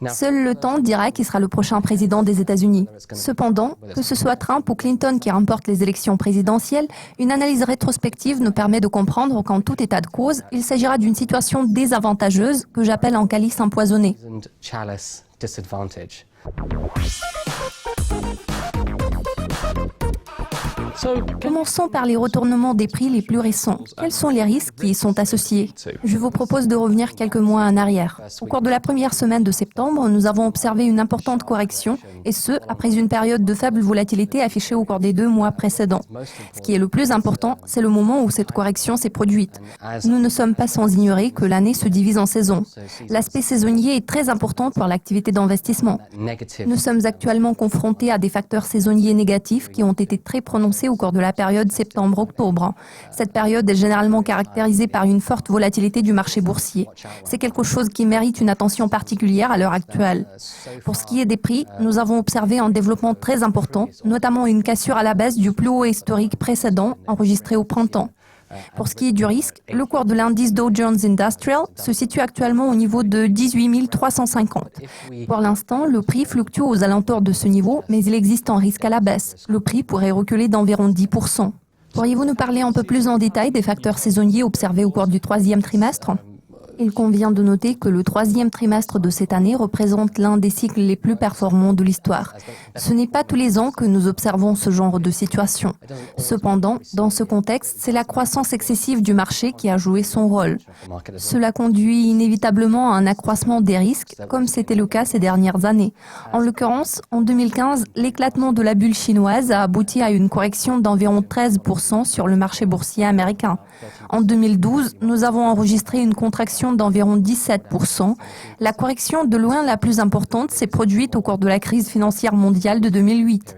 Seul le temps dira qui sera le prochain président des États-Unis. Cependant, que ce soit Trump ou Clinton qui remporte les élections présidentielles, une analyse rétrospective nous permet de comprendre qu'en tout état de cause, il s'agira d'une situation désavantageuse que j'appelle un calice empoisonné. Commençons par les retournements des prix les plus récents. Quels sont les risques qui y sont associés? Je vous propose de revenir quelques mois en arrière. Au cours de la première semaine de septembre, nous avons observé une importante correction, et ce, après une période de faible volatilité affichée au cours des 2 mois précédents. Ce qui est le plus important, c'est le moment où cette correction s'est produite. Nous ne sommes pas sans ignorer que l'année se divise en saisons. L'aspect saisonnier est très important pour l'activité d'investissement. Nous sommes actuellement confrontés à des facteurs saisonniers négatifs qui ont été très prononcés au cours de la période septembre-octobre. Cette période est généralement caractérisée par une forte volatilité du marché boursier. C'est quelque chose qui mérite une attention particulière à l'heure actuelle. Pour ce qui est des prix, nous avons observé un développement très important, notamment une cassure à la baisse du plus haut historique précédent enregistré au printemps. Pour ce qui est du risque, le cours de l'indice Dow Jones Industrial se situe actuellement au niveau de 18 350. Pour l'instant, le prix fluctue aux alentours de ce niveau, mais il existe un risque à la baisse. Le prix pourrait reculer d'environ 10%. Pourriez-vous nous parler un peu plus en détail des facteurs saisonniers observés au cours du 3e trimestre ? Il convient de noter que le 3e trimestre de cette année représente l'un des cycles les plus performants de l'histoire. Ce n'est pas tous les ans que nous observons ce genre de situation. Cependant, dans ce contexte, c'est la croissance excessive du marché qui a joué son rôle. Cela conduit inévitablement à un accroissement des risques, comme c'était le cas ces dernières années. En l'occurrence, en 2015, l'éclatement de la bulle chinoise a abouti à une correction d'environ 13% sur le marché boursier américain. En 2012, nous avons enregistré une contraction d'environ 17%. La correction de loin la plus importante s'est produite au cours de la crise financière mondiale de 2008.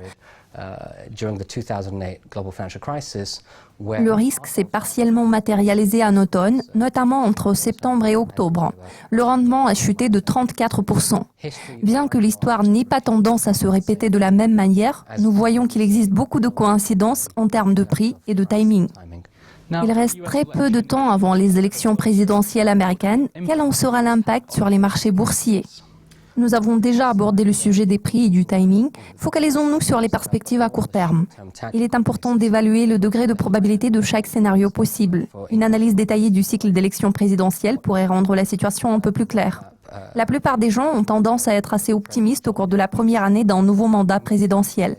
Le risque s'est partiellement matérialisé en automne, notamment entre septembre et octobre. Le rendement a chuté de 34%. Bien que l'histoire n'ait pas tendance à se répéter de la même manière, nous voyons qu'il existe beaucoup de coïncidences en termes de prix et de timing. Il reste très peu de temps avant les élections présidentielles américaines. Quel en sera l'impact sur les marchés boursiers ? Nous avons déjà abordé le sujet des prix et du timing. Focalisons-nous sur les perspectives à court terme. Il est important d'évaluer le degré de probabilité de chaque scénario possible. Une analyse détaillée du cycle d'élection présidentielle pourrait rendre la situation un peu plus claire. La plupart des gens ont tendance à être assez optimistes au cours de la première année d'un nouveau mandat présidentiel.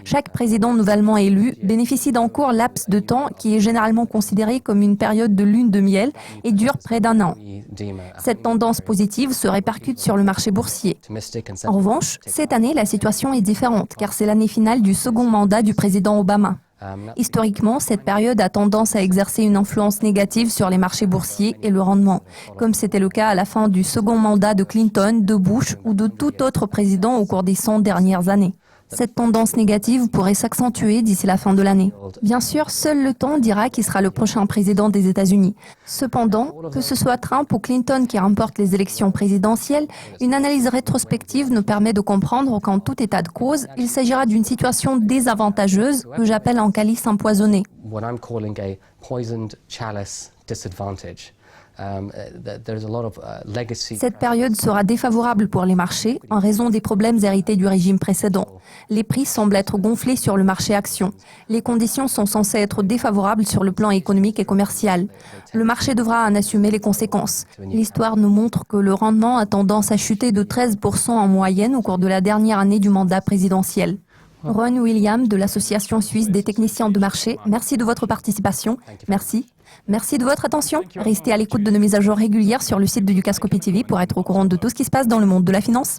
Chaque président nouvellement élu bénéficie d'un court laps de temps qui est généralement considéré comme une période de lune de miel et dure près d'1 an. Cette tendance positive se répercute sur le marché boursier. En revanche, cette année, la situation est différente car c'est l'année finale du second mandat du président Obama. Historiquement, cette période a tendance à exercer une influence négative sur les marchés boursiers et le rendement, comme c'était le cas à la fin du second mandat de Clinton, de Bush ou de tout autre président au cours des 100 dernières années. Cette tendance négative pourrait s'accentuer d'ici la fin de l'année. Bien sûr, seul le temps dira qui sera le prochain président des États-Unis. Cependant, que ce soit Trump ou Clinton qui remporte les élections présidentielles, une analyse rétrospective nous permet de comprendre qu'en tout état de cause, il s'agira d'une situation désavantageuse que j'appelle un calice empoisonné. Cette période sera défavorable pour les marchés en raison des problèmes hérités du régime précédent. Les prix semblent être gonflés sur le marché action. Les conditions sont censées être défavorables sur le plan économique et commercial. Le marché devra en assumer les conséquences. L'histoire nous montre que le rendement a tendance à chuter de 13% en moyenne au cours de la dernière année du mandat présidentiel. Ron Williams de l'Association suisse des techniciens de marché, merci de votre participation. Merci. Merci de votre attention. Restez à l'écoute de nos mises à jour régulières sur le site de Dukascopy TV pour être au courant de tout ce qui se passe dans le monde de la finance.